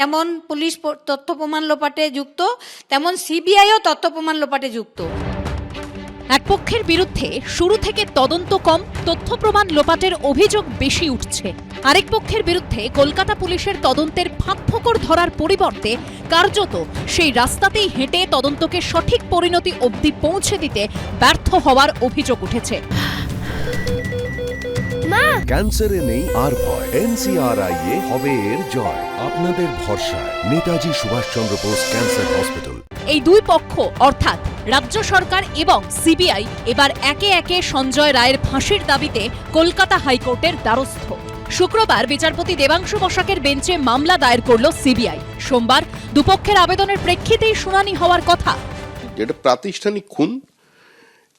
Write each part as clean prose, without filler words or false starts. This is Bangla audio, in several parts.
যেমন পুলিশ তথ্য প্রমাণ লোপাটে যুক্ত, তেমন সিবিআইও তথ্য প্রমাণ লোপাটে যুক্ত। এক পক্ষের বিরুদ্ধে শুরু থেকে তদন্ত কম, তথ্য প্রমাণ লোপাটের অভিযোগ বেশি উঠছে। আরেক পক্ষের বিরুদ্ধে কলকাতা পুলিশের তদন্তের ফাঁকফোকর ধরার পরিবর্তে কার্যত সেই রাস্তাতেই হেঁটে তদন্তকে সঠিক পরিণতি অবধি পৌঁছে দিতে ব্যর্থ হওয়ার অভিযোগ উঠেছে। ক্যান্সারে নেই আর ভয়, NCRI এ হবে এর জয়। আপনাদের ভরসা নেতাজি সুভাষচন্দ্র বোস ক্যান্সার হসপিটাল। এই দুই পক্ষ অর্থাৎ রাজ্য সরকার এবং সিবিআই এবার একে একে সঞ্জয় রায়ের ফাঁসির দাবিতে কলকাতা হাইকোর্টের দ্বারস্থ। শুক্রবার বিচারপতি দেবাংশু বসাকের বেঞ্চে মামলা দায়ের করল সিবিআই। সোমবার দুপক্ষের আবেদনের প্রেক্ষিতেই শুনানি হওয়ার কথা। যেটা প্রাতিষ্ঠানিক খুন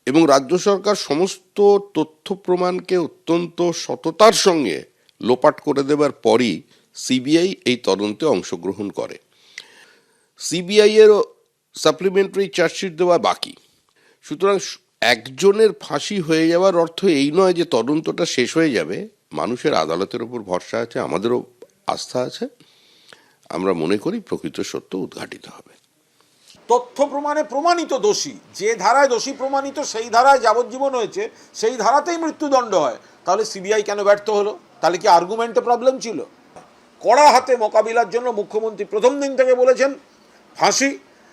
এবং রাজ্য সরকার সমস্ত তথ্য প্রমাণকে অত্যন্ত সততার সঙ্গে লোপাট করে দেবার পরই সিবিআই এই তদন্তে অংশগ্রহণ করে। সিবিআই এর সাপ্লিমেন্টারি চার্জশিট দেওয়া বাকি। সুতরাং একজনের ফাঁসি হয়ে যাওয়ার অর্থ এই নয় যে তদন্তটা শেষ হয়ে যাবে। মানুষের আদালতের উপর ভরসা আছে, আমাদেরও আস্থা আছে। আমরা মনে করি প্রকৃত সত্য উদ্ঘাটিত হবে। তথ্য প্রমাণে প্রমাণিত দোষী, যে ধারায় দোষী প্রমাণিত সেই ধারায় যাবজ্জীবন হয়েছে, সেই ধারাতেই মৃত্যুদণ্ড হয়, তাহলে সিবিআই কেন ব্যর্থ হলো? তাহলে কি আর্গুমেন্টে প্রবলেম ছিল? কড়া হাতে মোকাবিলার জন্য মুখ্যমন্ত্রী প্রথম দিন থেকে বলেছেন ফাঁসি।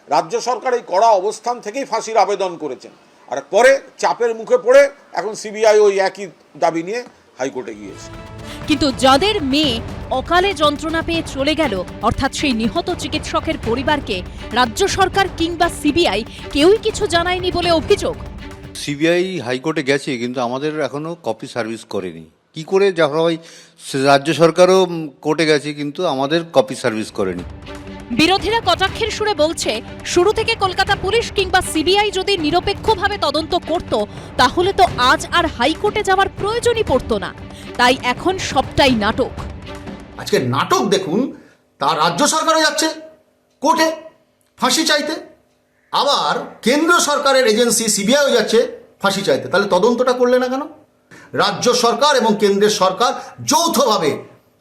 রাজ্য সরকার এই কড়া অবস্থান থেকেই ফাঁসির আবেদন করেছেন, আর পরে চাপের মুখে পড়ে এখন সিবিআই ওই একই দাবি নিয়ে হাইকোর্টে গিয়েছে। কিন্তু যাদের মেয়ে অকালে যন্ত্রণা পেয়ে চলে গেল, অর্থাৎ সেই নিহত চিকিৎসকের পরিবারকে রাজ্য সরকার কিংবা সিবিআই কেউই কিছু জানায়নি বলে অভিযোগ। সিবিআই হাইকোর্টে গেছে, কিন্তু আমাদের এখনো কপি সার্ভিস করেনি। কি করে যখন রাজ্য সরকারও কোর্টে গেছে, কিন্তু আমাদের কপি সার্ভিস করেনি। বিরোধীরা কটাক্ষের সুরে বলছে, শুরু থেকে কলকাতা পুলিশ কিংবা সিবিআই যদি নিরপেক্ষভাবে তদন্ত করত, তাহলে তো আজ আর হাইকোর্টে যাওয়ার প্রয়োজনই পড়তো না। তাই এখন সবটাই নাটক। আজকে নাটক দেখুন, তা রাজ্য সরকারও যাচ্ছে কোর্টে ফাঁসি চাইতে, আবার কেন্দ্র সরকারের এজেন্সি সিবিআইও যাচ্ছে ফাঁসি চাইতে। তাহলে তদন্তটা করলে না কেন? রাজ্য সরকার এবং কেন্দ্রের সরকার যৌথভাবে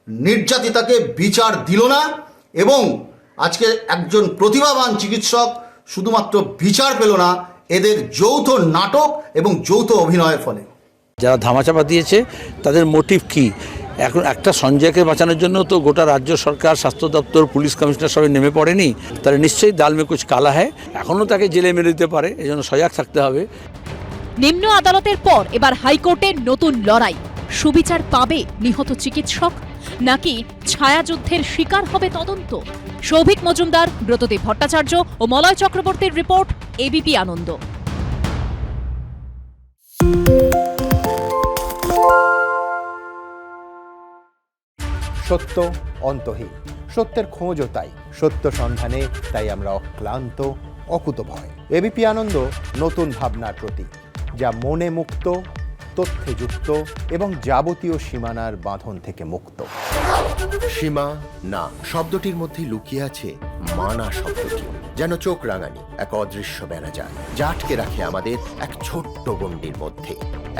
নির্যাতিতাকে বিচার দিল না, এবং আজকে একজন প্রতিভাবান চিকিৎসক শুধুমাত্র বিচার পেল না, এদের যৌথ নাটক এবং যৌথ অভিনয়ের ফলে। যারা ধামাচাপা দিয়েছে তাদের মোটিভ কি? এখন একটা সঞ্জয়কে বাঁচানোর জন্য তো গোটা রাজ্য সরকার, স্বাস্থ্য দপ্তর, পুলিশ কমিশনার সবাই নেমে পড়েনি। তাহলে নিশ্চয়ই দাল মে কুছ কালা হ্যায়, এখনও তাকে জেলে মেরে দিতে পারে, এজন্য সজাগ থাকতে হবে। নিম্ন আদালতের পর এবার হাইকোর্টের নতুন লড়াই। সুবিচার পাবে নিহত চিকিৎসক, নাকি ছায়াযুদ্ধের শিকার হবে তদন্ত? সৌভিক মজুমদার, ব্রতদীপ ভট্টাচার্য ও মলয় চক্রবর্তীর রিপোর্ট, এবিপি আনন্দ। সত্য অন্তহীন, সত্যের খোঁজও তাই, সত্য সন্ধানে তাই আমরা অক্লান্ত, অকুতভয়। এবিপি আনন্দ নতুন ভাবনার প্রতীক, যা মনে মুক্ত, তথ্যে যুক্ত এবং যাবতীয় সীমানার বাঁধন থেকে মুক্ত। সীমা না শব্দটির মধ্যে লুকিয়ে আছে মানা শব্দটি, যেন চোখ রাঙানি এক অদৃশ্য বেড়াজাল, যা আটকে রাখে আমাদের এক ছোট্ট গণ্ডির মধ্যে।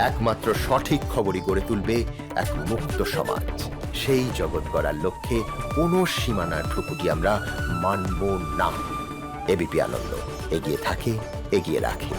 একমাত্র সঠিক খবরই গড়ে তুলবে এক মুক্ত সমাজ। সেই জগৎ গড়ার লক্ষ্যে কোনো সীমানার ঠুকুটি আমরা মানব না। এবিপি আনন্দ এগিয়ে থাকে, এগিয়ে রাখে।